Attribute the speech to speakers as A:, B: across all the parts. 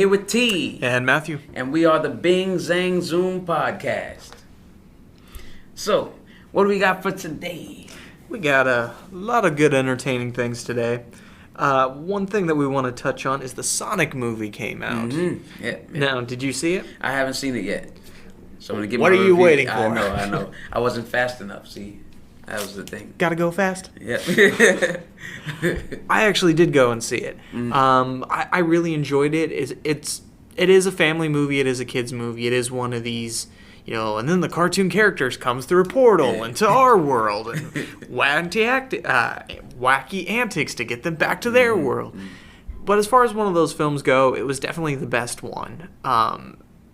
A: here with T.
B: And Matthew.
A: And we are the Bing Zang Zoom podcast. So, what do we got for today?
B: We got a lot of good entertaining things today. One thing that we want to touch on is the Sonic movie came out.
A: Mm-hmm. Yeah.
B: Now, did you see it?
A: I haven't seen it yet. So I'm going to give
B: What
A: my
B: are you
A: review.
B: waiting for?
A: I know. I wasn't fast enough, see? That was the thing.
B: Gotta go fast?
A: Yeah.
B: I actually did go and see it. I really enjoyed it. It is a family movie. It is a kid's movie. It is one of these, and then the cartoon characters comes through a portal into our world and wacky antics to get them back to their world. But as far as one of those films go, it was definitely the best one.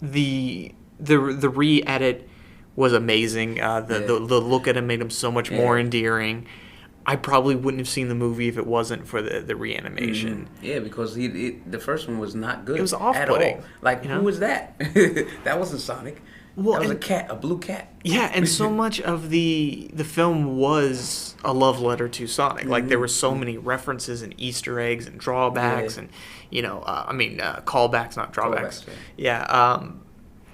B: The re-edit was amazing. The look at him made him so much more endearing. I probably wouldn't have seen the movie if it wasn't for the reanimation.
A: Yeah, because the first one was not good.
B: It was off-putting.
A: At all. Like, who was that? That wasn't Sonic.
B: Well,
A: that was a cat, a blue cat.
B: Yeah, and so much of the film was a love letter to Sonic. Like, there were so many references and Easter eggs and drawbacks and, callbacks, not drawbacks. Yeah,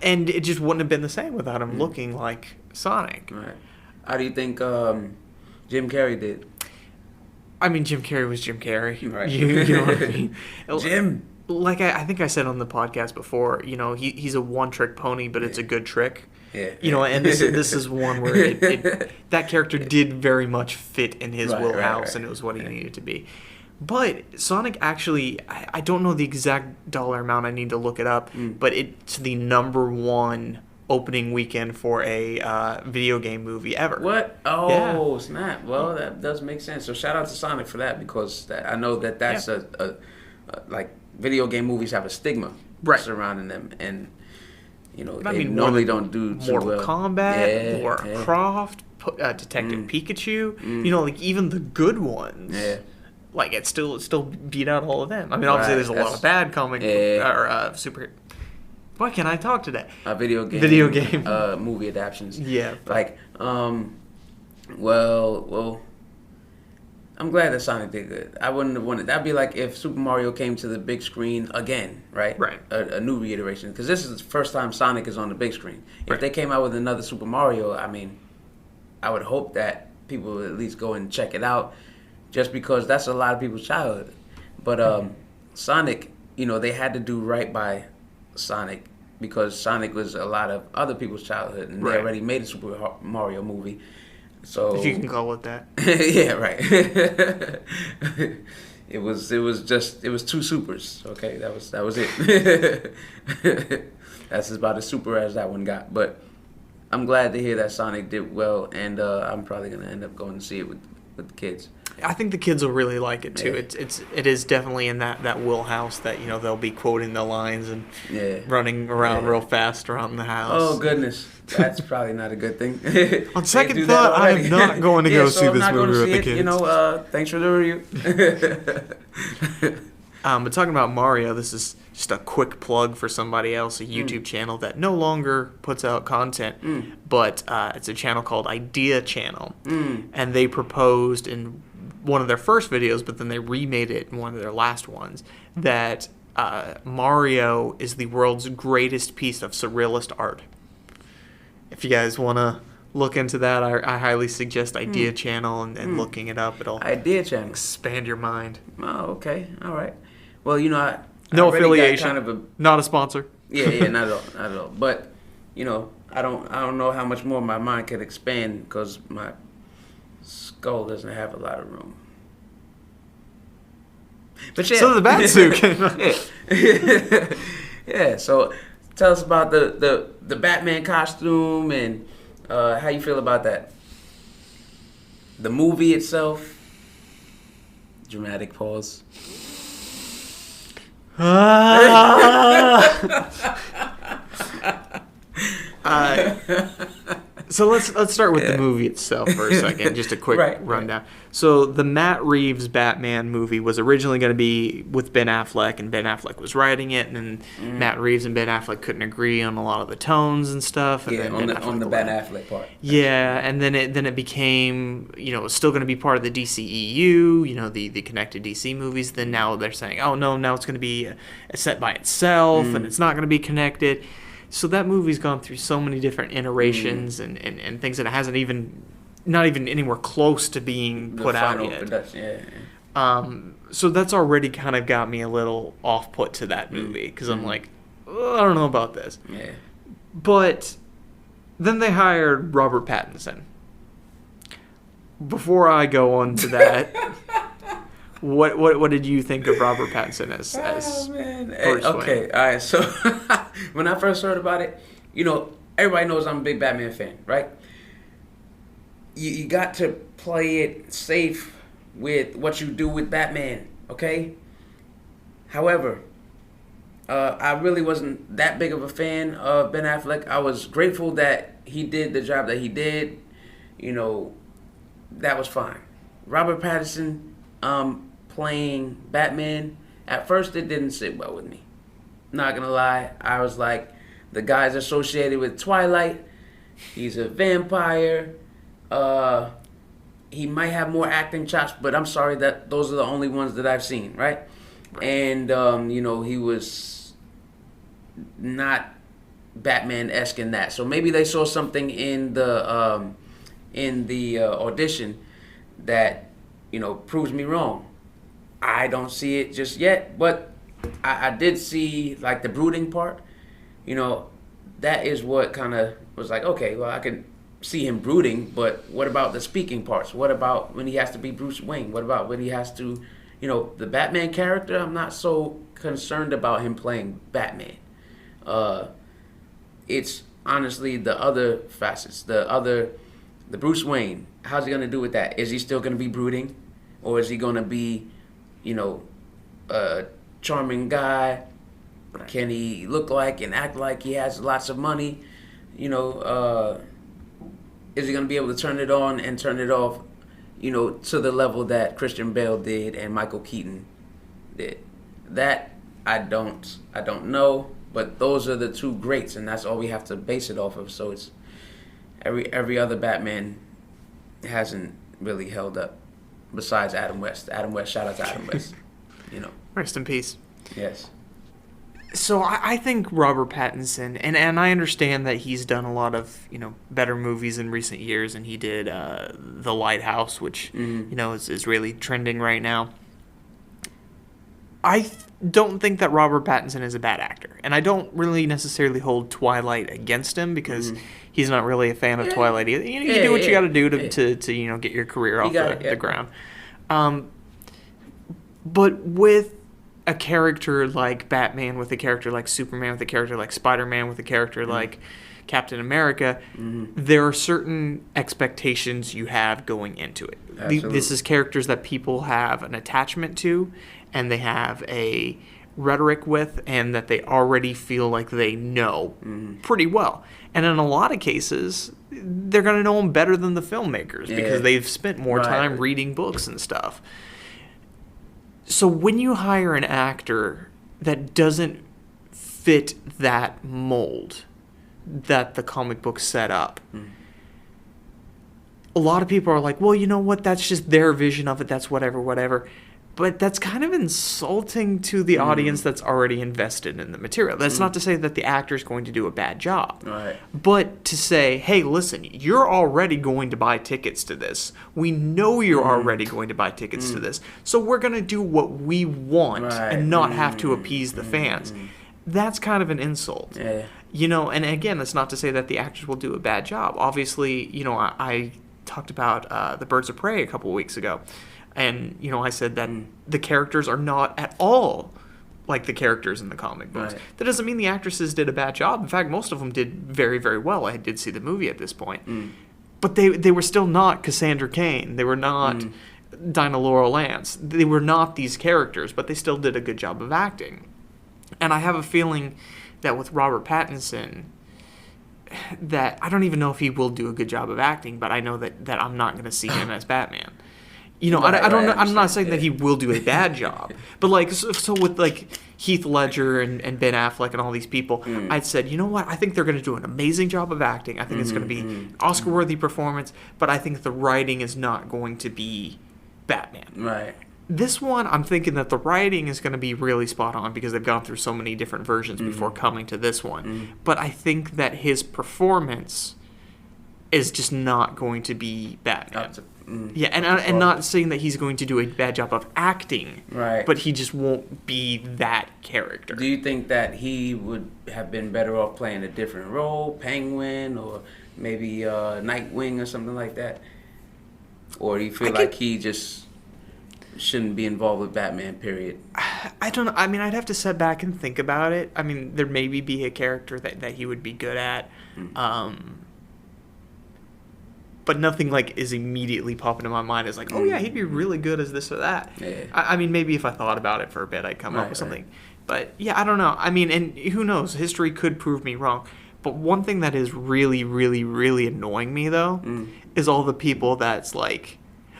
B: and it just wouldn't have been the same without him looking like Sonic.
A: Right. How do you think Jim Carrey did?
B: I mean, Jim Carrey was Jim Carrey.
A: Right.
B: You know what I mean?
A: Jim.
B: Like I think I said on the podcast before, he's a one-trick pony, but it's a good trick.
A: Yeah.
B: And this is one where that character did very much fit in his wheelhouse, and it was what he needed to be. But Sonic actually, I don't know the exact dollar amount. I need to look it up. But it's the #1 opening weekend for a video game movie ever.
A: What? Oh, snap. Well, that does make sense. So shout out to Sonic for that, because I know that's like video game movies have a stigma surrounding them, and they normally don't do too
B: Mortal
A: well.
B: Kombat, Lara Croft, Detective Pikachu. Like even the good ones.
A: Yeah.
B: Like it still beat out all of them. I mean, obviously there's a lot of bad comic or super. Why can't I talk today?
A: Video game movie adaptions.
B: Yeah.
A: Like well. I'm glad that Sonic did good. I wouldn't have wanted... That'd be like if Super Mario came to the big screen again, right?
B: Right.
A: A new reiteration. Because this is the first time Sonic is on the big screen. If they came out with another Super Mario, I mean, I would hope that people would at least go and check it out, just because that's a lot of people's childhood. But Sonic, they had to do right by Sonic, because Sonic was a lot of other people's childhood, and they already made a Super Mario movie. So,
B: if you can call it that.
A: Yeah, right. It was two supers. Okay, that was it. That's about as super as that one got. But I'm glad to hear that Sonic did well, and I'm probably gonna end up going to see it with the kids.
B: I think the kids will really like it too.
A: Yeah.
B: It is definitely in that wheelhouse that they'll be quoting the lines and running around real fast around the house.
A: Oh goodness, that's probably not a good thing.
B: On second thought, I'm not going to go see this movie with the kids.
A: Thanks for the review.
B: But talking about Mario, this is just a quick plug for somebody else, a YouTube channel that no longer puts out content, but it's a channel called Idea Channel, and they proposed in one of their first videos, but then they remade it in one of their last ones, that Mario is the world's greatest piece of surrealist art. If you guys want to look into that, I highly suggest Idea Channel and looking it up. It'll
A: Idea Channel.
B: Expand your mind.
A: Oh, okay. All right. Well,
B: no affiliation. Not a sponsor.
A: Yeah, not at all. But, I don't know how much more my mind could expand, because my skull doesn't have a lot of room. But yeah.
B: So the bat suit came out.
A: Yeah. So tell us about the Batman costume and how you feel about that. The movie itself. Dramatic pause.
B: So let's start with the movie itself for a second. Just a quick rundown. Right. So the Matt Reeves Batman movie was originally going to be with Ben Affleck, and Ben Affleck was writing it, and then Matt Reeves and Ben Affleck couldn't agree on a lot of the tones and stuff. And
A: then on the Ben Affleck part.
B: Yeah, and then it became, it's still going to be part of the DCEU, the connected DC movies. Then now they're saying, oh no, now it's going to be a set by itself, and it's not going to be connected. So that movie's gone through so many different iterations and things that it hasn't not even anywhere close to being put out yet. So that's already kind of got me a little off-put to that movie because I'm like, I don't know about this.
A: Yeah.
B: But then they hired Robert Pattinson. Before I go on to that, what did you think of Robert Pattinson as
A: oh man,
B: Bruce
A: okay,
B: Wayne?
A: All right. So when I first heard about it, everybody knows I'm a big Batman fan, right? You got to play it safe with what you do with Batman, okay? However, I really wasn't that big of a fan of Ben Affleck. I was grateful that he did the job that he did. That was fine. Robert Pattinson playing Batman, at first it didn't sit well with me. Not gonna lie. I was like, the guy's associated with Twilight. He's a vampire. He might have more acting chops, but I'm sorry that those are the only ones that I've seen, right? And, he was not Batman-esque in that. So maybe they saw something in the audition that, proves me wrong. I don't see it just yet, but I did see, like, the brooding part. That is what kind of was like, okay, well, I can see him brooding, but what about the speaking parts? What about when he has to be Bruce Wayne? What about when he has to, the Batman character? I'm not so concerned about him playing Batman. It's honestly the other facets, the Bruce Wayne. How's he going to do with that? Is he still going to be brooding? Or is he going to be, a charming guy? Can he look like and act like he has lots of money? Is he going to be able to turn it on and turn it off, to the level that Christian Bale did and Michael Keaton did? That I don't know, but those are the two greats, and that's all we have to base it off of. So it's every other Batman hasn't really held up besides Adam West. Adam West, shout out to Adam West.
B: Rest in peace.
A: Yes.
B: So I think Robert Pattinson, and I understand that he's done a lot of, better movies in recent years, and he did The Lighthouse, which, is really trending right now. I don't think that Robert Pattinson is a bad actor, and I don't really necessarily hold Twilight against him because he's not really a fan of Twilight either. You do what you got to do to get your career off the ground. But with a character like Batman, with a character like Superman, with a character like Spider-Man, with a character like Captain America, there are certain expectations you have going into it. This is characters that people have an attachment to, and they have a rhetoric with, and that they already feel like they know pretty well. And in a lot of cases, they're going to know them better than the filmmakers because they've spent more time reading books and stuff. So when you hire an actor that doesn't fit that mold that the comic book set up, a lot of people are like, well, you know what, that's just their vision of it, that's whatever. But that's kind of insulting to the audience that's already invested in the material. That's not to say that the actor's going to do a bad job.
A: Right.
B: But to say, hey, listen, you're already going to buy tickets to this. We know you're already going to buy tickets to this. So we're going to do what we want and not have to appease the fans. That's kind of an insult.
A: Yeah.
B: And again, that's not to say that the actors will do a bad job. Obviously, I talked about The Birds of Prey a couple of weeks ago. And, I said that the characters are not at all like the characters in the comic books. Right. That doesn't mean the actresses did a bad job. In fact, most of them did very, very well. I did see the movie at this point. But they were still not Cassandra Cain. They were not Dinah Laurel Lance. They were not these characters, but they still did a good job of acting. And I have a feeling that with Robert Pattinson, that I don't even know if he will do a good job of acting, but I know that I'm not going to see him as Batman. You know, I don't know. I'm not saying that he will do a bad job, but like, so with like Heath Ledger and Ben Affleck and all these people, I'd said, you know what? I think they're going to do an amazing job of acting. I think it's going to be an Oscar-worthy performance, but I think the writing is not going to be Batman.
A: Right.
B: This one, I'm thinking that the writing is going to be really spot on because they've gone through so many different versions before coming to this one. But I think that his performance is just not going to be Batman. Yeah, and not saying that he's going to do a bad job of acting,
A: right?
B: But he just won't be that character.
A: Do you think that he would have been better off playing a different role, Penguin, or maybe Nightwing or something like that? Or do you feel like he just shouldn't be involved with Batman, period?
B: I don't know. I mean, I'd have to sit back and think about it. I mean, there maybe be a character that he would be good at. But nothing like is immediately popping in my mind as like, oh yeah, he'd be really good as this or that.
A: Yeah.
B: I mean, maybe if I thought about it for a bit, I'd come up with something. Right. But yeah, I don't know. I mean, and who knows? History could prove me wrong. But one thing that is really, really, really annoying me though is all the people that's like,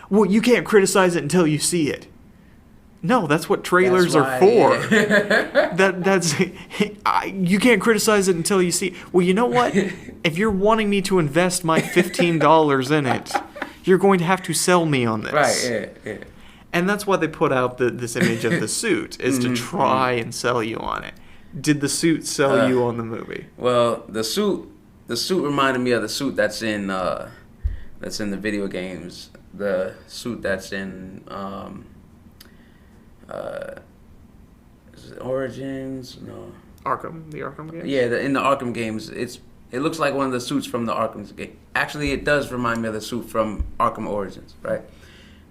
B: well, you can't criticize it until you see it. No, that's what trailers are for. Yeah. That's you can't criticize it until you see. Well, you know what? If you're wanting me to invest my $15 in it, you're going to have to sell me on this.
A: Right. Yeah.
B: And that's why they put out this image of the suit is to try and sell you on it. Did the suit sell you on the movie?
A: Well, the suit reminded me of the suit that's in the video games. The suit that's in. Is it Origins? No.
B: The Arkham games?
A: Yeah, in the Arkham games, it looks like one of the suits from the Arkham game. Actually, it does remind me of the suit from Arkham Origins, right?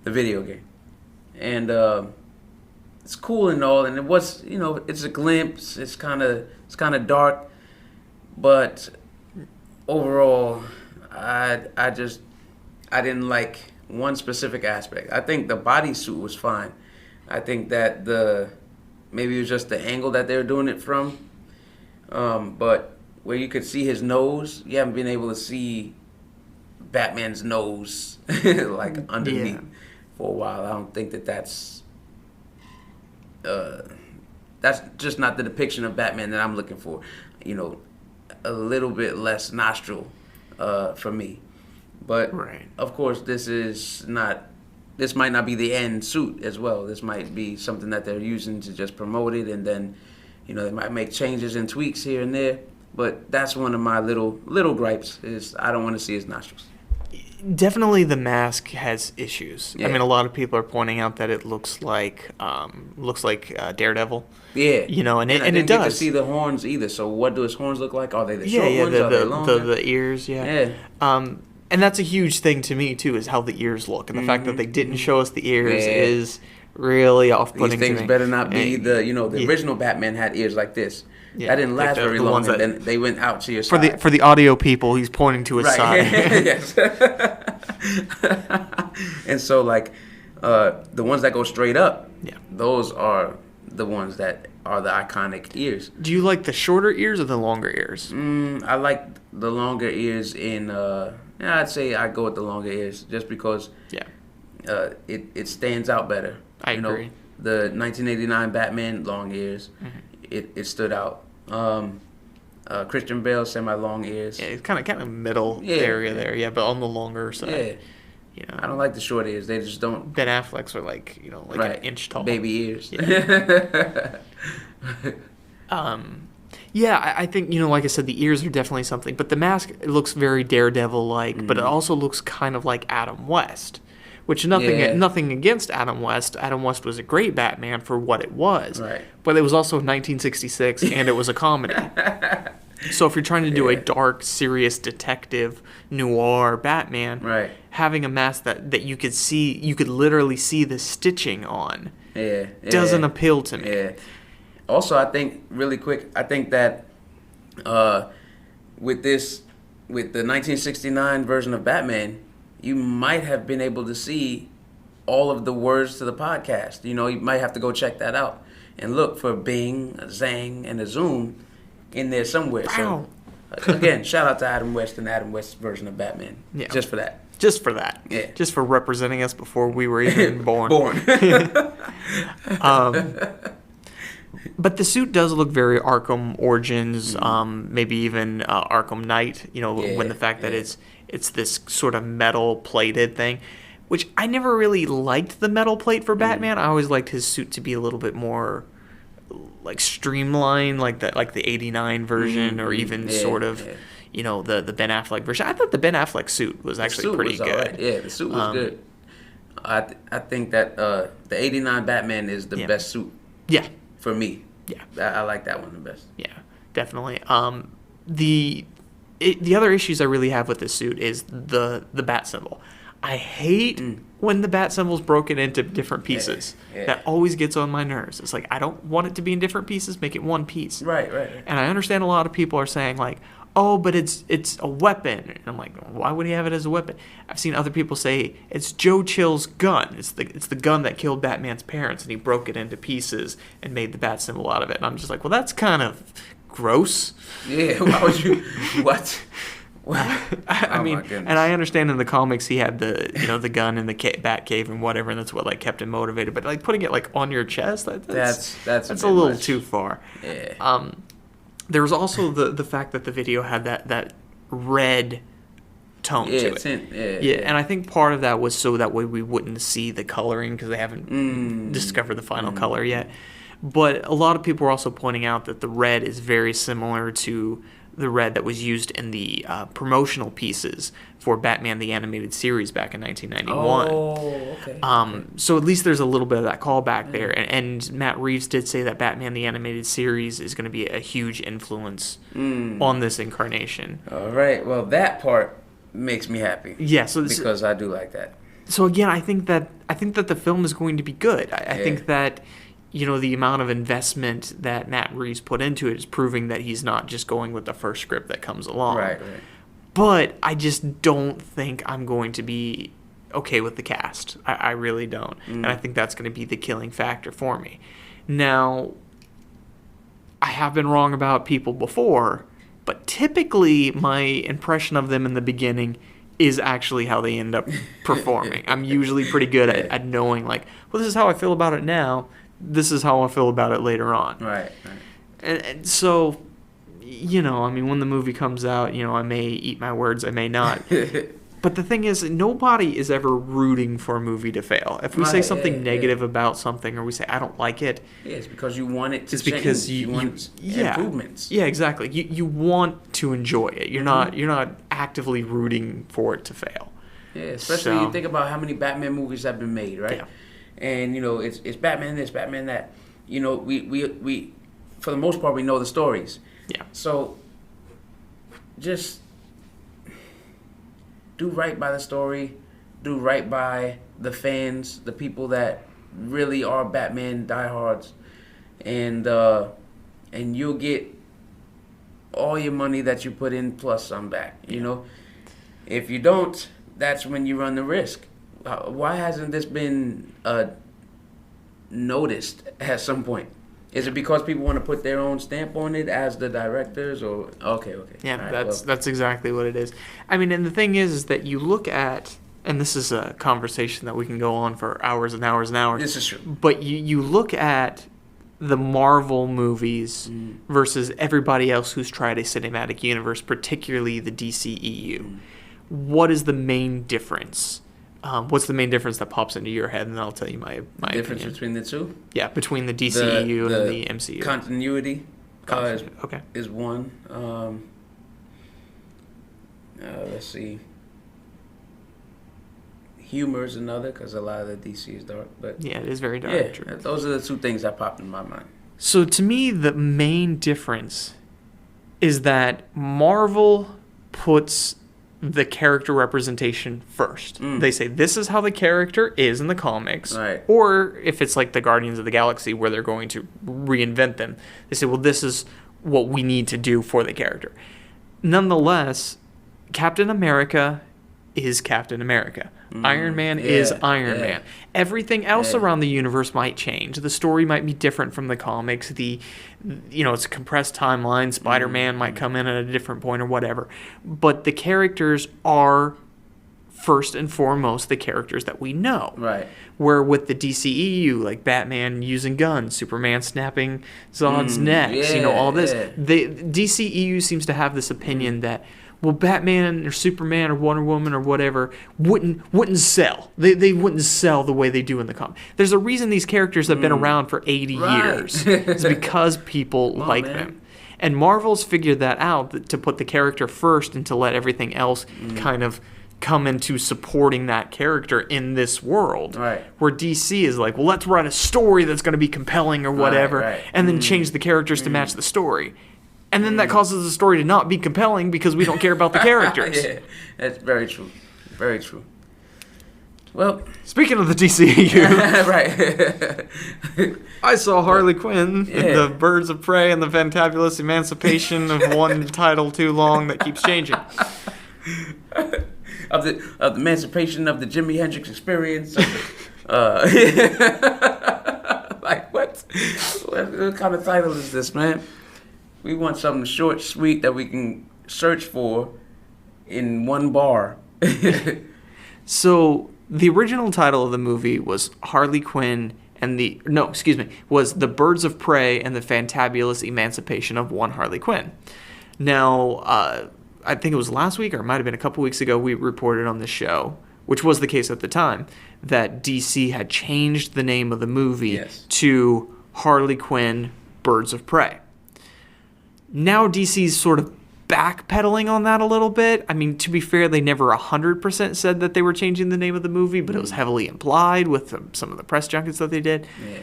A: The video game. And it's cool and all, and it was, it's a glimpse. It's kind of dark, but overall, I didn't like one specific aspect. I think the bodysuit was fine. I think that maybe it was just the angle that they were doing it from, but where you could see his nose, you haven't been able to see Batman's nose like underneath for a while. I don't think that's just not the depiction of Batman that I'm looking for. A little bit less nostril for me, but of course this might not be the end suit as well. This might be something that they're using to just promote it, and then, they might make changes and tweaks here and there. But that's one of my little gripes is I don't want to see his nostrils.
B: Definitely, the mask has issues.
A: Yeah.
B: I mean, a lot of people are pointing out that it looks like Daredevil.
A: Yeah,
B: and it
A: does.
B: Get
A: to see the horns either. So what do his horns look like? Are they the short ones?
B: Are they
A: longer?
B: the ears? Yeah. And that's a huge thing to me, too, is how the ears look. And the fact that they didn't show us the ears is really off-putting to me.
A: These things better not be the original Batman had ears like this. Yeah. That didn't last very long, and then they went out to your side.
B: For the audio people, he's pointing to his side.
A: Yes. And so, the ones that go straight up, those are the ones that are the iconic ears.
B: Do you like the shorter ears or the longer ears?
A: I like the longer ears in... I'd say I go with the longer ears just because it stands out better.
B: I agree.
A: The 1989 Batman, long ears, it stood out. Christian Bale, semi-long ears.
B: Yeah, it's kind of middle area there, but on the longer side.
A: Yeah. I don't like the short ears. They just don't...
B: Ben Affleck's are like an inch tall.
A: Baby ears.
B: Yeah. I think, like I said, the ears are definitely something. But the mask looks very Daredevil-like, but it also looks kind of like Adam West. Which, nothing against Adam West. Adam West was a great Batman for what it was.
A: Right.
B: But it was also 1966, and it was a comedy. So if you're trying to do a dark, serious detective, noir Batman, having a mask that you could see, you could literally see the stitching on, doesn't appeal to me.
A: Yeah. Also, I think, really quick, that with the 1969 version of Batman, you might have been able to see all of the words to the podcast. You might have to go check that out and look for Bing, a Zang, and a Zoom in there somewhere.
B: Wow.
A: Again, shout out to Adam West and Adam West's version of Batman.
B: Yeah.
A: Just for that.
B: Just for that.
A: Yeah.
B: Just for representing us before we were even born. But the suit does look very Arkham Origins, maybe even Arkham Knight, when the fact that it's this sort of metal plated thing, which I never really liked the metal plate for Batman. I always liked his suit to be a little bit more like streamlined, like the 89 version, or even sort of the Ben Affleck version. I thought the Ben Affleck suit was actually pretty good.
A: Right. Yeah, the suit was good. I think that the 89 Batman is the best suit.
B: Yeah.
A: For me.
B: Yeah.
A: I like that one the best.
B: Yeah, definitely. The other issues I really have with this suit is the bat symbol. I hate when the bat symbol's broken into different pieces. Yeah. That always gets on my nerves. It's like, I don't want it to be in different pieces. Make it one piece.
A: Right.
B: And I understand a lot of people are saying, like, oh, but it's a weapon. And I'm like, why would he have it as a weapon? I've seen other people say it's Joe Chill's gun. It's the gun that killed Batman's parents, and he broke it into pieces and made the bat symbol out of it. And I'm just like, well, that's kind of gross.
A: Yeah, why would you? What?
B: I mean, and I understand in the comics he had the gun in the bat cave and whatever, and that's what like kept him motivated. But like putting it like on your chest, that's a little much. Too far.
A: Yeah.
B: There was also the fact that the video had that red tone to it. Yeah, and I think part of that was so that way we wouldn't see the coloring because they haven't discovered the final color yet. But a lot of people were also pointing out that the red is very similar to the red that was used in the promotional pieces for Batman the Animated Series back in 1991.
A: Oh, okay.
B: So at least there's a little bit of that callback there. And Matt Reeves did say that Batman the Animated Series is going to be a huge influence on this incarnation.
A: All right. Well, that part makes me happy.
B: Yeah.
A: Because I do like that.
B: So again, I think that the film is going to be good. I think that the amount of investment that Matt Reeves put into it is proving that he's not just going with the first script that comes along.
A: Right.
B: But I just don't think I'm going to be okay with the cast. I really don't. And I think that's going to be the killing factor for me. Now, I have been wrong about people before, but typically my impression of them in the beginning is actually how they end up performing. I'm usually pretty good at knowing, like, well, this is how I feel about it now. This is how I feel about it later on.
A: Right.
B: And so, I mean, when the movie comes out, I may eat my words, I may not. But the thing is, nobody is ever rooting for a movie to fail. If we say something negative about something, or we say, I don't like it.
A: Yeah, it's because you want it to change.
B: It's because you
A: want improvements.
B: Yeah, exactly. You want to enjoy it. You're not actively rooting for it to fail.
A: Yeah, especially you think about how many Batman movies have been made, right?
B: Yeah.
A: And it's Batman this, Batman that. We for the most part we know the stories.
B: Yeah.
A: So just do right by the story, do right by the fans, the people that really are Batman diehards, and you'll get all your money that you put in plus some back. If you don't, that's when you run the risk. Why hasn't this been noticed at some point? Is it because people want to put their own stamp on it as the directors, or okay?
B: Yeah, that's exactly what it is. I mean, and the thing is that you look at, and this is a conversation that we can go on for hours and hours and hours.
A: This is true.
B: But you look at the Marvel movies versus everybody else who's tried a cinematic universe, particularly the DCEU. What is the main difference? What's the main difference that pops into your head? And then I'll tell you my
A: difference
B: opinion.
A: Between the two?
B: Yeah, between the DCEU and the MCU.
A: Continuity is one. Let's see. Humor is another, because a lot of the DC is dark. But
B: yeah, it is very dark.
A: Yeah,
B: true.
A: Those are the two things that popped in my mind.
B: So to me, the main difference is that Marvel puts the character representation first. They say, this is how the character is in the comics.
A: Right.
B: Or if it's like the Guardians of the Galaxy where they're going to reinvent them, they say, well, this is what we need to do for the character. Nonetheless, Captain America is Captain America. Iron Man is Iron Man. Everything else around the universe might change. The story might be different from the comics. It's a compressed timeline. Spider-Man might come in at a different point or whatever. But the characters are first and foremost the characters that we know.
A: Right.
B: Where with the DCEU, like Batman using guns, Superman snapping Zod's necks, all this. The DCEU seems to have this opinion that, well, Batman or Superman or Wonder Woman or whatever wouldn't sell. They wouldn't sell the way they do in the comic. There's a reason these characters have been around for 80 years. It's because people like them. And Marvel's figured that out, to put the character first and to let everything else kind of come into supporting that character in this world.
A: Right.
B: Where DC is like, well, let's write a story that's going to be compelling or whatever, and then change the characters to match the story. And then that causes the story to not be compelling because we don't care about the characters.
A: Yeah, that's very true. Very true. Well,
B: speaking of the DCEU,
A: right.
B: I saw Harley Quinn in the Birds of Prey and the Fantabulous Emancipation of one title too long that keeps changing.
A: Of the Emancipation of the Jimi Hendrix Experience. Like, what kind of title is this, man? We want something short, sweet, that we can search for in one bar.
B: So, the original title of the movie was Harley Quinn was The Birds of Prey and the Fantabulous Emancipation of One Harley Quinn. Now, I think it was last week, or it might have been a couple weeks ago, we reported on the show, which was the case at the time, that DC had changed the name of the movie to Harley Quinn Birds of Prey. Now DC's sort of backpedaling on that a little bit. I mean, to be fair, they never 100% said that they were changing the name of the movie, but it was heavily implied with some of the press junkets that they did. Yeah.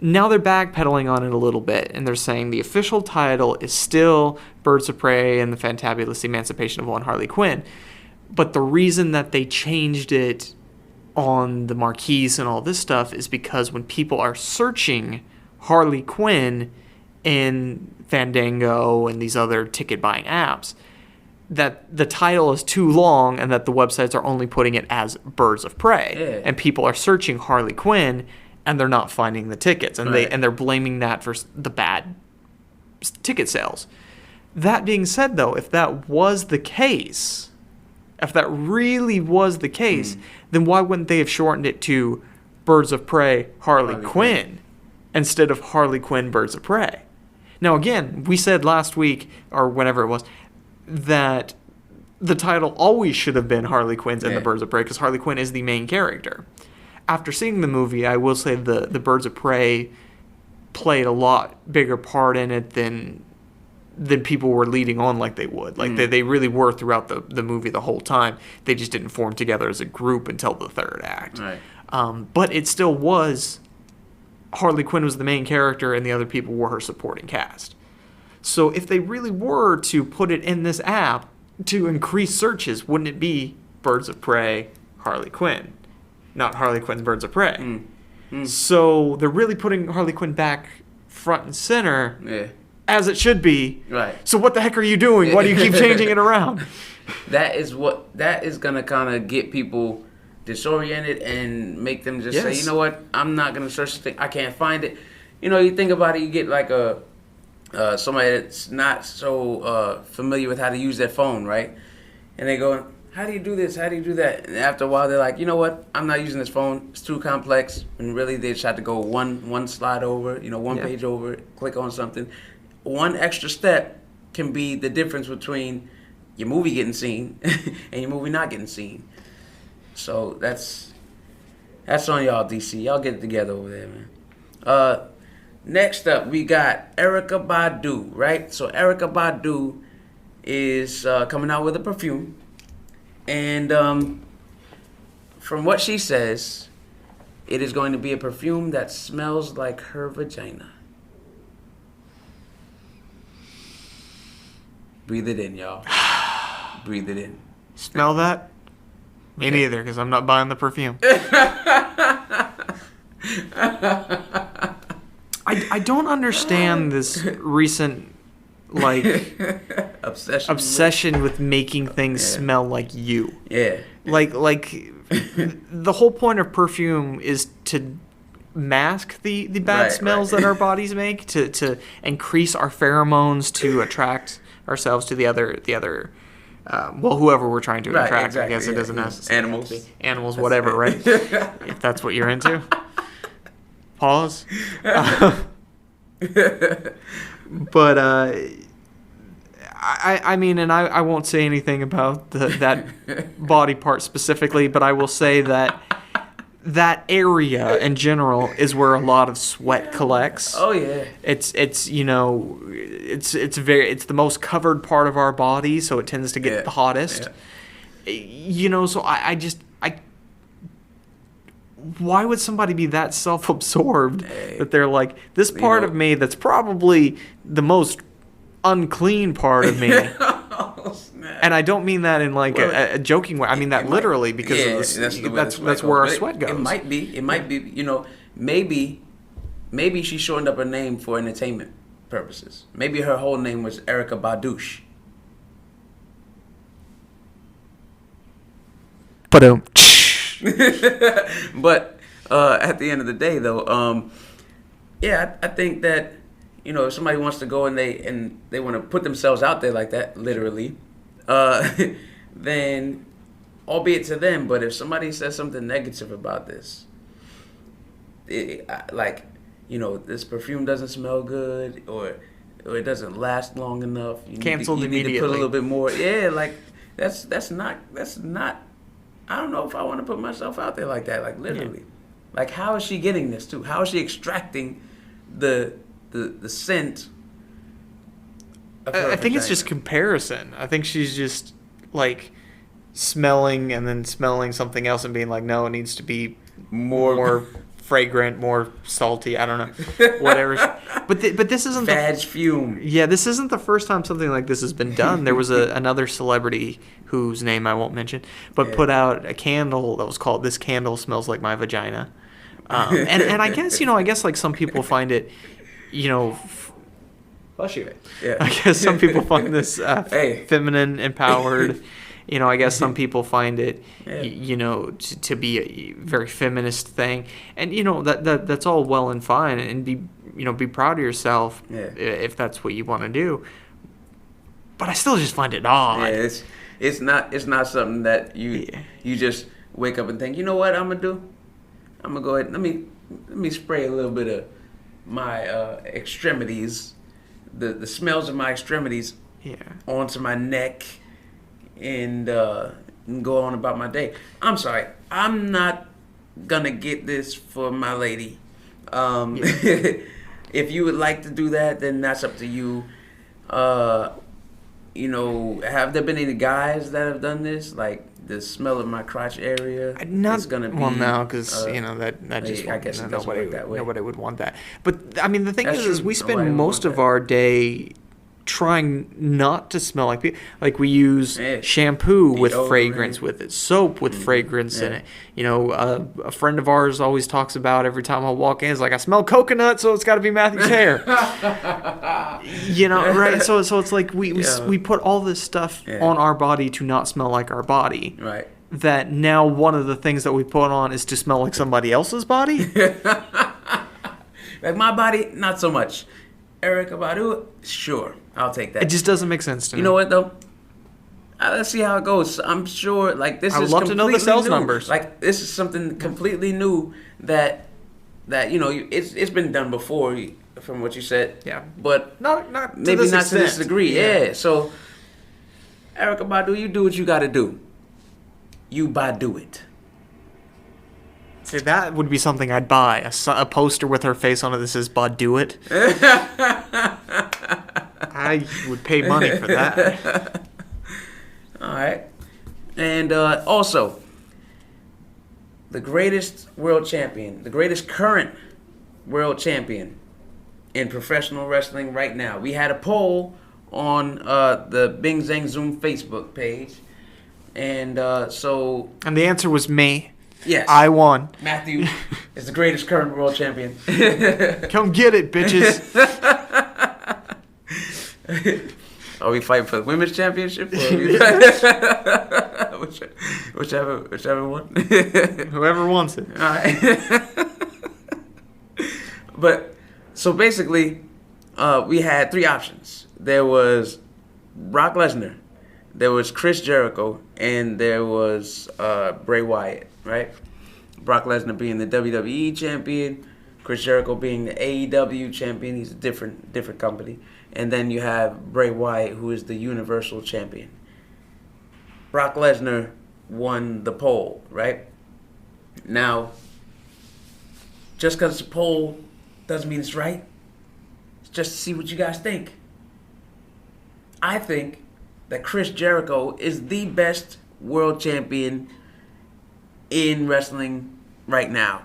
B: Now they're backpedaling on it a little bit, and they're saying the official title is still Birds of Prey and the Fantabulous Emancipation of One Harley Quinn. But the reason that they changed it on the marquees and all this stuff is because when people are searching Harley Quinn in Fandango and these other ticket buying apps, that the title is too long and that the websites are only putting it as Birds of Prey. Yeah. And people are searching Harley Quinn and they're not finding the tickets, and they're blaming that for the bad ticket sales. That being said, though, if that was the case, if that really was the case, then why wouldn't they have shortened it to Birds of Prey Harley Quinn instead of Harley Quinn Birds of Prey? Now, again, we said last week, or whenever it was, that the title always should have been Harley Quinn's and the Birds of Prey, because Harley Quinn is the main character. After seeing the movie, I will say the Birds of Prey played a lot bigger part in it than people were leading on like they would. Like they really were throughout the movie the whole time. They just didn't form together as a group until the third act.
A: Right.
B: But it still was, Harley Quinn was the main character and the other people were her supporting cast. So if they really were to put it in this app to increase searches, wouldn't it be Birds of Prey, Harley Quinn? Not Harley Quinn's Birds of Prey. So they're really putting Harley Quinn back front and center, as it should be. Right. So what the heck are you doing? Why do you keep changing it around?
A: That is going to kind of get people disoriented and make them just say, you know what, I'm not going to search this thing. I can't find it. You know, you think about it, you get like somebody that's not so familiar with how to use their phone, right? And they go, how do you do this? How do you do that? And after a while, they're like, you know what? I'm not using this phone. It's too complex. And really, they just have to go one slide over, one page over, click on something. One extra step can be the difference between your movie getting seen and your movie not getting seen. So that's on y'all, DC. Y'all get it together over there, man. Next up, we got Erykah Badu, right? So Erykah Badu is coming out with a perfume. And from what she says, it is going to be a perfume that smells like her vagina. Breathe it in, y'all. Breathe it in.
B: Smell that? Me neither, because I'm not buying the perfume. I don't understand this recent like
A: obsession
B: with making things smell like you.
A: Yeah.
B: Like the whole point of perfume is to mask the bad smells that our bodies make, to increase our pheromones, to attract ourselves to the other whoever we're trying to attract. Exactly, I guess it doesn't necessarily animals, whatever, right? If that's what you're into. Pause. But I mean, and I won't say anything about that body part specifically, but I will say that area in general is where a lot of sweat collects.
A: Oh yeah.
B: It's it's the most covered part of our body, so it tends to get the hottest. Yeah. So I why would somebody be that self-absorbed that they're like, this part of me that's probably the most unclean part of me. And I don't mean that in like a joking way. I mean that literally, because that's where our sweat goes.
A: It might be. Maybe she shortened up her name for entertainment purposes. Maybe her whole name was Erykah Badu. But at the end of the day, though, I think that if somebody wants to go and they want to put themselves out there like that, literally, then albeit to them. But if somebody says something negative about this, this perfume doesn't smell good, or it doesn't last long enough,
B: canceled immediately.
A: Need to put a little bit more. Yeah, like that's not. I don't know if I want to put myself out there like that, like literally. Yeah. Like, how is she getting this too? How is she extracting the scent of her
B: I think it's just comparison. I think she's just like smelling and then smelling something else and being like, no, it needs to be more fragrant, more salty. I don't know, whatever. But this isn't
A: fume.
B: Yeah, this isn't the first time something like this has been done. There was another celebrity whose name I won't mention, but put out a candle that was called "This Candle Smells Like My Vagina," and I guess like some people find it,
A: Bless you. Yeah.
B: I guess some people find this feminine, empowered. I guess some people find it, to be a very feminist thing, and that's all well and fine, and be proud of yourself if that's what you want to do. But I still just find it odd.
A: Yeah, it's not something that you just wake up and think, you know what I'm gonna do? I'm gonna go ahead. Let me spray a little bit of my extremities, the smells of my extremities, onto my neck. And go on about my day. I'm sorry. I'm not gonna get this for my lady. If you would like to do that, then that's up to you. Have there been any guys that have done this? Like the smell of my crotch area is gonna be.
B: Well, no, because that just. I guess nobody would want that. But I mean, the thing is we spend most of our day trying not to smell like people. Like we use shampoo with fragrance with it, soap with fragrance in it. A friend of ours always talks about every time I walk in, it's like, I smell coconut, so it's got to be Matthew's hair. Right? So it's like we put all this stuff on our body to not smell like our body.
A: Right.
B: That now one of the things that we put on is to smell like somebody else's body.
A: Like my body, not so much. Erykah Badu, sure, I'll take that.
B: It just doesn't make sense to me.
A: You know what though? Let's see how it goes. I'm sure, like this is.
B: I'd love to know the sales numbers.
A: Like this is something completely new that it's been done before, from what you said.
B: Yeah.
A: But
B: not
A: maybe not to this degree. Yeah. So, Erykah Badu, you do what you got to do. You Badu it.
B: See, that would be something I'd buy. A poster with her face on it that says "Badu it." I would pay money for that.
A: All right. And also, the greatest world champion, the greatest current world champion in professional wrestling right now. We had a poll on the Bing Zang Zoom Facebook page. And
B: And the answer was me.
A: Yes.
B: I won.
A: Matthew is the greatest current world champion.
B: Come get it, bitches.
A: Are we fighting for the women's championship? Or are we whichever one.
B: Whoever wants it.
A: All right. But so basically, we had three options. There was Brock Lesnar, there was Chris Jericho, and there was Bray Wyatt. Right? Brock Lesnar being the WWE champion, Chris Jericho being the AEW champion. He's a different company. And then you have Bray Wyatt, who is the Universal Champion. Brock Lesnar won the poll, right? Now, just because it's a poll doesn't mean it's right. It's just to see what you guys think. I think that Chris Jericho is the best world champion in wrestling right now.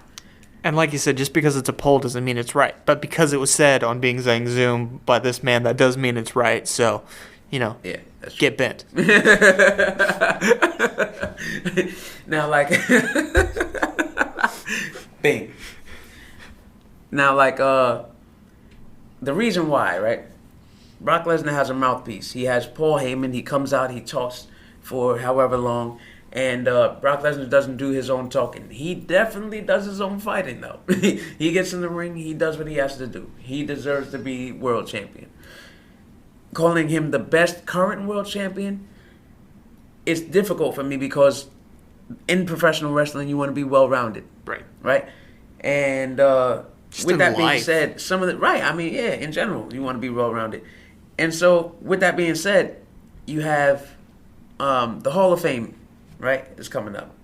B: And like you said, just because it's a poll doesn't mean it's right. But because it was said on Bing Zang Zoom by this man, that does mean it's right. So, yeah, that's get bent.
A: Now, like, Bing. Now, like, the reason why, right? Brock Lesnar has a mouthpiece. He has Paul Heyman. He comes out, he talks for however long. And Brock Lesnar doesn't do his own talking. He definitely does his own fighting, though. He gets in the ring. He does what he has to do. He deserves to be world champion. Calling him the best current world champion, it's difficult for me because in professional wrestling, you want to be well-rounded. Right? And with that being said, in general, you want to be well-rounded. And so, with that being said, you have the Hall of Fame. Right, is coming up.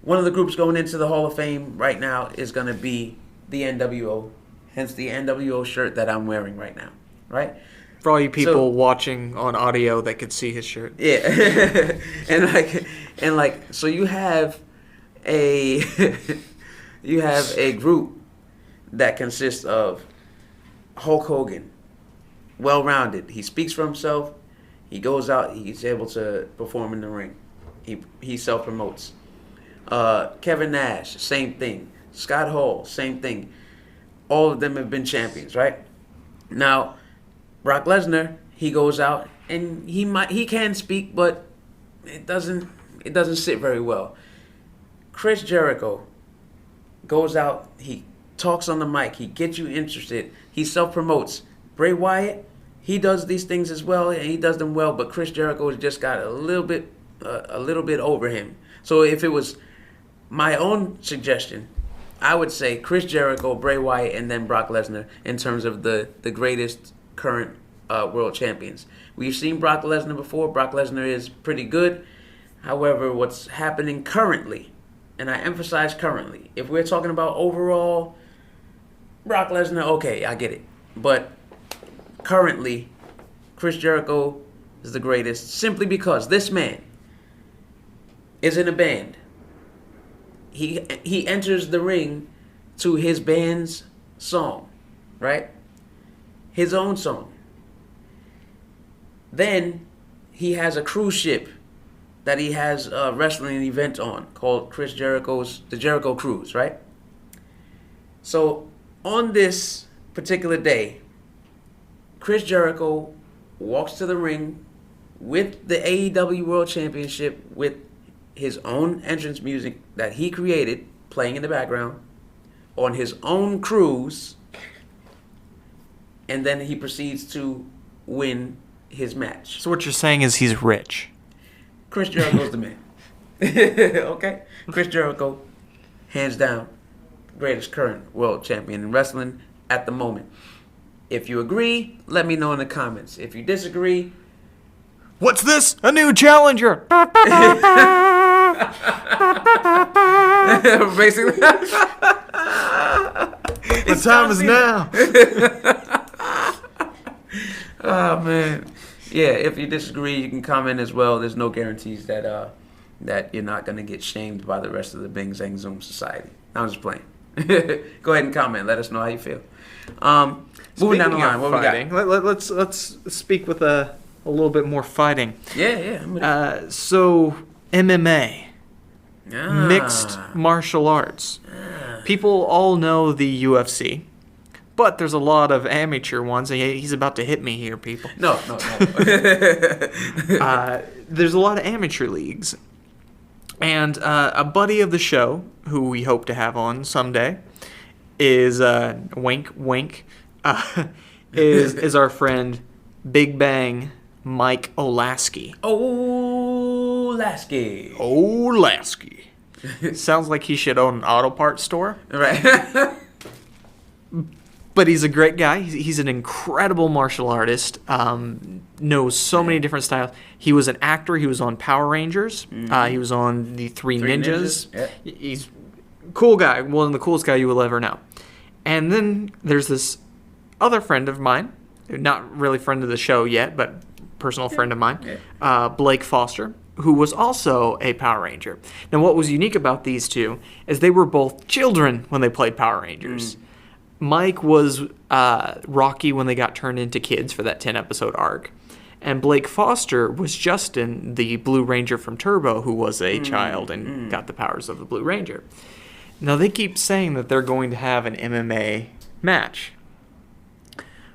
A: One of the groups going into the Hall of Fame right now is going to be the NWO, hence the NWO shirt that I'm wearing right now. Right.
B: For all you people watching on audio that could see his shirt.
A: Yeah, and so you have a group that consists of Hulk Hogan, well-rounded. He speaks for himself. He goes out. He's able to perform in the ring. He self-promotes. Kevin Nash, same thing. Scott Hall, same thing. All of them have been champions, right? Now, Brock Lesnar, he goes out and he can speak, but it doesn't sit very well. Chris Jericho goes out, he talks on the mic, he gets you interested, he self-promotes. Bray Wyatt, he does these things as well, and he does them well, but Chris Jericho has just got a little bit over him. So if it was my own suggestion, I would say Chris Jericho, Bray Wyatt, and then Brock Lesnar in terms of the greatest current world champions. We've seen Brock Lesnar before. Brock Lesnar is pretty good. However, what's happening currently, and I emphasize currently, if we're talking about overall Brock Lesnar, okay, I get it. But currently, Chris Jericho is the greatest simply because this man is in a band. He enters the ring to his band's song, right? His own song. Then he has a cruise ship that he has a wrestling event on called the Jericho Cruise, right? So on this particular day, Chris Jericho walks to the ring with the AEW World Championship with his own entrance music that he created playing in the background on his own cruise, and then he proceeds to win his match.
B: So what you're saying is he's rich.
A: Chris Jericho's the man. Okay? Chris Jericho, hands down, greatest current world champion in wrestling at the moment. If you agree, let me know in the comments. If you disagree,
B: what's this? A new challenger!
A: Basically.
B: The time is now.
A: Oh, man. Yeah, if you disagree, you can comment as well. There's no guarantees that you're not going to get shamed by the rest of the Bing Zang Zoom Society. I'm just playing. Go ahead and comment. Let us know how you feel. Moving down the line, what
B: fighting, we got? Let's speak with a little bit more fighting.
A: Yeah.
B: So MMA, mixed martial arts. People all know the UFC. But there's a lot of amateur ones. He's about to hit me here, people.
A: No.
B: There's a lot of amateur leagues. And a buddy of the show, who we hope to have on someday, is, wink, wink, is our friend Big Bang Mike Olasky. Olasky. Sounds like he should own an auto parts store.
A: Right.
B: But he's a great guy. He's an incredible martial artist. Knows so many different styles. He was an actor. He was on Power Rangers. He was on the Three Ninjas.
A: Yeah.
B: He's a cool guy. One of the coolest guy you will ever know. And then there's this other friend of mine, not really friend of the show yet, but personal friend of mine, Blake Foster, who was also a Power Ranger. Now, what was unique about these two is they were both children when they played Power Rangers. Mike was Rocky when they got turned into kids for that 10-episode arc. And Blake Foster was Justin, the Blue Ranger from Turbo, who was a child and got the powers of the Blue Ranger. Now, they keep saying that they're going to have an MMA match.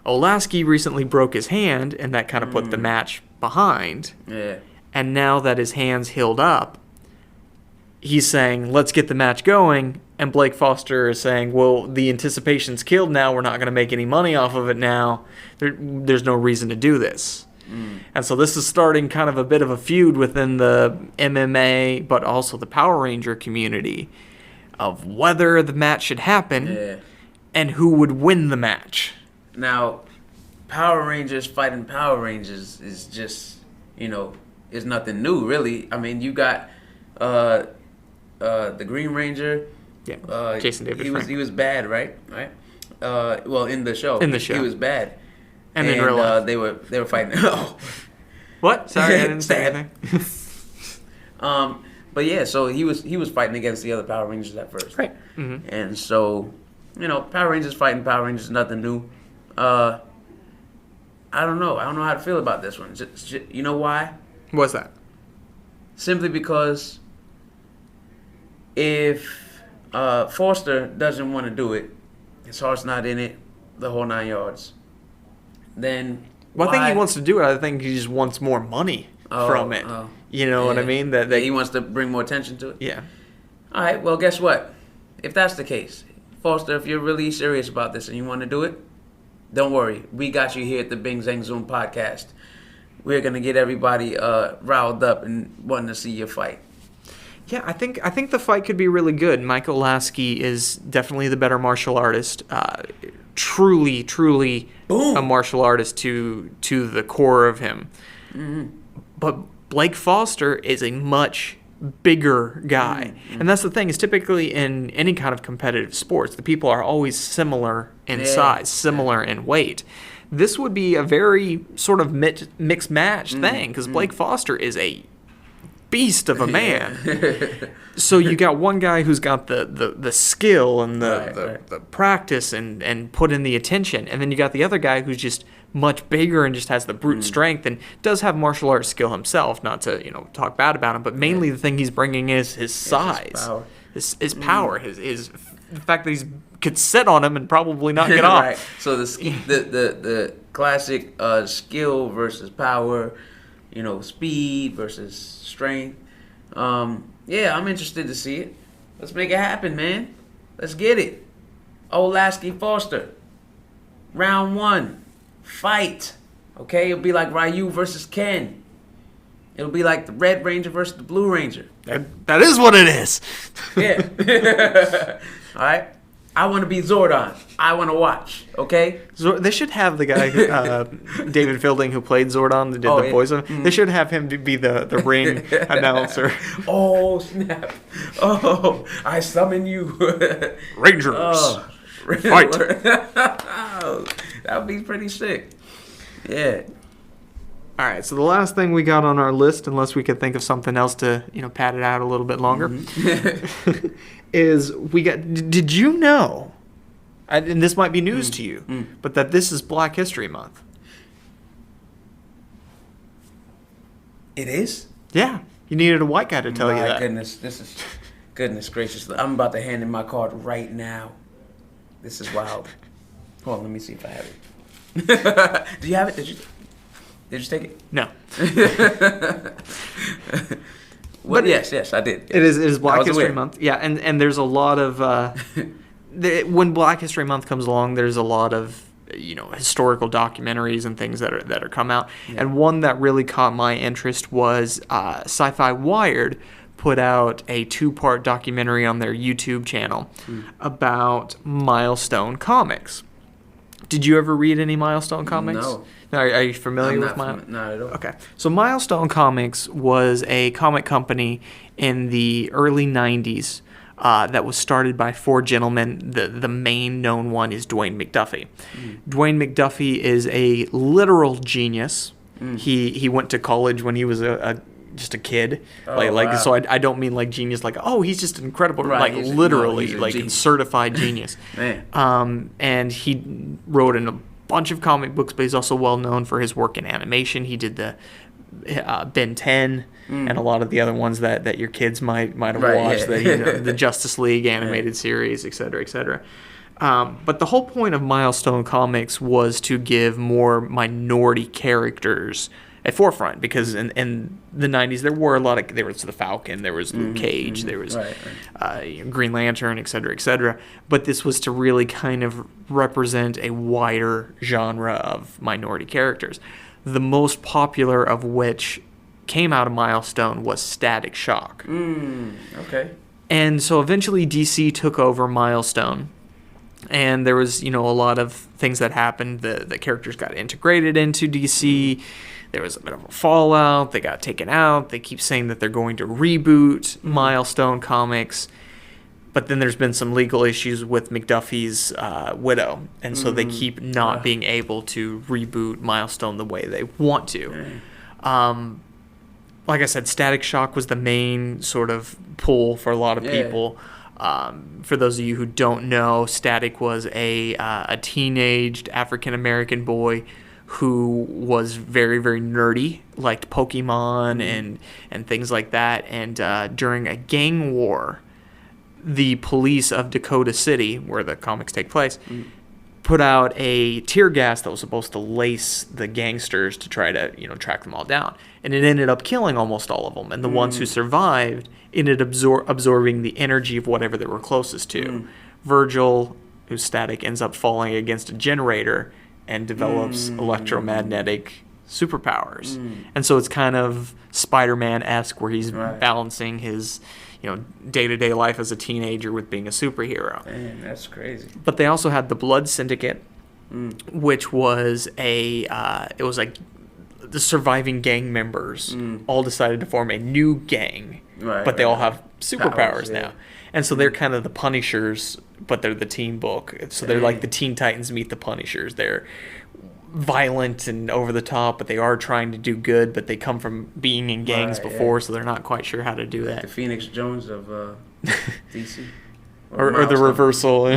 B: Olasky recently broke his hand, and that kind of put the match behind.
A: Yeah.
B: And now that his hand's healed up, he's saying, let's get the match going. And Blake Foster is saying, well, the anticipation's killed now. We're not going to make any money off of it now. There's no reason to do this. And so this is starting kind of a bit of a feud within the MMA, but also the Power Ranger community of whether the match should happen and who would win the match.
A: Now, Power Rangers fighting Power Rangers is just, is nothing new, really. I mean, you got the Green Ranger.
B: Yeah, Jason David
A: he
B: Frank.
A: he was bad, right? Well, in the show. He was bad.
B: And in real life.
A: they were fighting.
B: What? Sorry, I didn't say anything.
A: But yeah, so he was fighting against the other Power Rangers at first.
B: Right. Mm-hmm.
A: And so, Power Rangers fighting Power Rangers is nothing new. I don't know. I don't know how to feel about this one. You know why?
B: What's that?
A: Simply because if Foster doesn't want to do it, his heart's not in it, the whole 9 yards, then
B: I think he wants to do it. I think he just wants more money from it. You know what I mean? That
A: he wants to bring more attention to it?
B: Yeah.
A: All right, well, guess what? If that's the case, Foster, if you're really serious about this and you want to do it, don't worry. We got you here at the Bing Zang Zoom podcast. We're going to get everybody riled up and wanting to see your fight.
B: Yeah, I think the fight could be really good. Mike Olasky is definitely the better martial artist. Truly
A: Boom.
B: A martial artist to the core of him. Mm-hmm. But Blake Foster is a much bigger guy. Mm-hmm. And that's the thing, is typically in any kind of competitive sports, the people are always similar in size, similar in weight. This would be a very sort of mixed match thing, because Blake Foster is a beast of a man. So you got one guy who's got the skill and the practice and put in the attention, and then you got the other guy who's just much bigger and just has the brute strength and does have martial arts skill himself, not to talk bad about him, but mainly the thing he's bringing is his size, his power, his the fact that he could sit on him and probably not get off.
A: Right. So the classic skill versus power, speed versus strength. Yeah, I'm interested to see it. Let's make it happen, man. Let's get it. Olasky Foster. Round 1. Fight. Okay? It'll be like Ryu versus Ken. It'll be like the Red Ranger versus the Blue Ranger.
B: That is what it is.
A: Yeah. All right? I want to be Zordon. I want to watch. Okay?
B: They should have the guy, David Fielding, who played Zordon, that did the voice of him. They should have him be the ring announcer.
A: Oh, snap. Oh, I summon you.
B: Rangers. Fight.
A: That would be pretty sick. Yeah.
B: All right, so the last thing we got on our list, unless we could think of something else to, pad it out a little bit longer, is we got. Did you know? And this might be news to you, but that this is Black History Month.
A: It is?
B: Yeah, you needed a white guy to tell you that.
A: My goodness, this is goodness gracious. I'm about to hand in my card right now. This is wild. Hold on, let me see if I have it. Do you have it? Did you take it?
B: No.
A: Well, yes, I did.
B: It is Black History Month. Yeah, and there's a lot of when Black History Month comes along, there's a lot of historical documentaries and things that are come out. Yeah. And one that really caught my interest was Sci-Fi Wired put out a 2-part documentary on their YouTube channel about Milestone Comics. Did you ever read any Milestone Comics?
A: No.
B: Are you familiar with Milestone?
A: Not at all.
B: Okay. So Milestone Comics was a comic company in the early 90s that was started by 4 gentlemen. The main known one is Dwayne McDuffie. Dwayne McDuffie is a literal genius. He went to college when he was just a kid. Wow. So I don't mean like genius like, oh, he's just incredible.
A: Right.
B: Like literally,
A: he's
B: like
A: genius.
B: Certified genius.
A: Man.
B: And he wrote in a bunch of comic books, but he's also well known for his work in animation. He did the Ben 10 and a lot of the other ones that your kids might have watched. That the Justice League animated series, et cetera, et cetera. But the whole point of Milestone Comics was to give more minority characters a forefront, because in the 90s there was the Falcon, there was Luke Cage, there was Green Lantern, et cetera, et cetera. But this was to really kind of represent a wider genre of minority characters. The most popular of which came out of Milestone was Static Shock.
A: Okay.
B: And so eventually DC took over Milestone. And there was, a lot of things that happened. The characters got integrated into DC. There was a bit of a fallout. They got taken out. They keep saying that they're going to reboot Milestone Comics. But then there's been some legal issues with McDuffie's widow. And so they keep not being able to reboot Milestone the way they want to. Like I said, Static Shock was the main sort of pull for a lot of people. For those of you who don't know, Static was a teenaged African-American boy who was very, very nerdy, liked Pokemon and things like that. And during a gang war, the police of Dakota City, where the comics take place, put out a tear gas that was supposed to lace the gangsters to try to, track them all down. And it ended up killing almost all of them. And the ones who survived ended absorbing the energy of whatever they were closest to. Virgil, who's Static, ends up falling against a generator and develops electromagnetic superpowers. And so it's kind of Spider-Man-esque, where he's balancing his day-to-day life as a teenager with being a superhero.
A: Man, that's crazy.
B: But they also had the Blood Syndicate, which was it was like the surviving gang members all decided to form a new gang, but they all have superpowers now. And so they're kind of the Punishers, but they're the teen book. So they're like the Teen Titans meet the Punishers. They're violent and over the top, but they are trying to do good, but they come from being in gangs before, so they're not quite sure how to do that.
A: The Phoenix Jones of DC.
B: Or the reversal.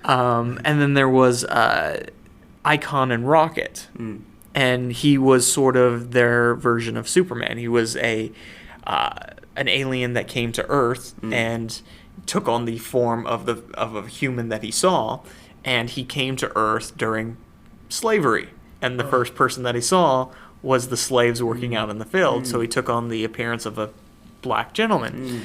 B: And then there was Icon and Rocket. And he was sort of their version of Superman. He was an alien that came to Earth and took on the form of a human that he saw, and he came to Earth during slavery, and the first person that he saw was the slaves working out in the field, so he took on the appearance of a black gentleman.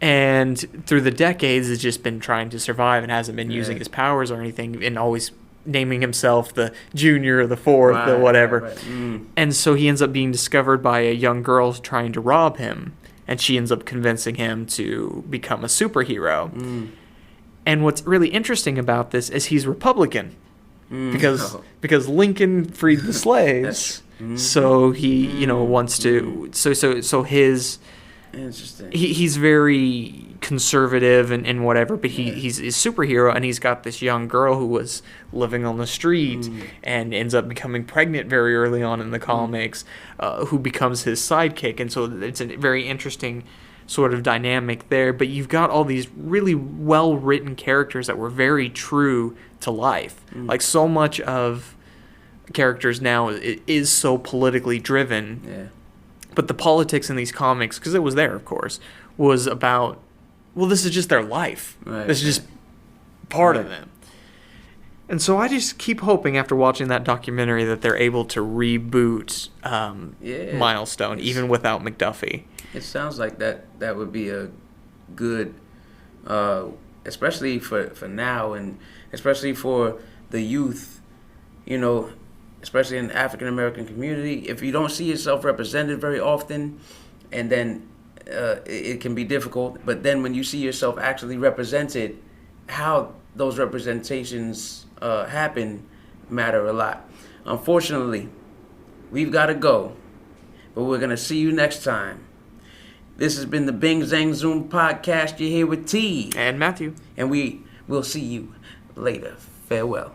B: And through the decades, has just been trying to survive and hasn't been using his powers or anything, and always naming himself the Junior, the Fourth, the whatever. And so he ends up being discovered by a young girl trying to rob him, and she ends up convincing him to become a superhero. And what's really interesting about this is he's Republican, because Lincoln freed the slaves. So he wants to so his Interesting. He's very conservative and whatever, but he's a superhero, and he's got this young girl who was living on the street and ends up becoming pregnant very early on in the comics, who becomes his sidekick. And so it's a very interesting sort of dynamic there. But you've got all these really well-written characters that were very true to life. Like, so much of characters now is so politically driven.
A: Yeah.
B: But the politics in these comics, because it was there, of course, was about, well, this is just their life.
A: Right,
B: this is just part of them. And so I just keep hoping after watching that documentary that they're able to reboot Milestone, even without McDuffie.
A: It sounds like that would be a good, especially for now, and especially for the youth, especially in the African American community. If you don't see yourself represented very often, and then it can be difficult. But then when you see yourself actually represented, how those representations happen matter a lot. Unfortunately, we've got to go, but we're going to see you next time. This has been the Bing Zang Zoom podcast. You're here with T.
B: And Matthew.
A: And we will see you later. Farewell.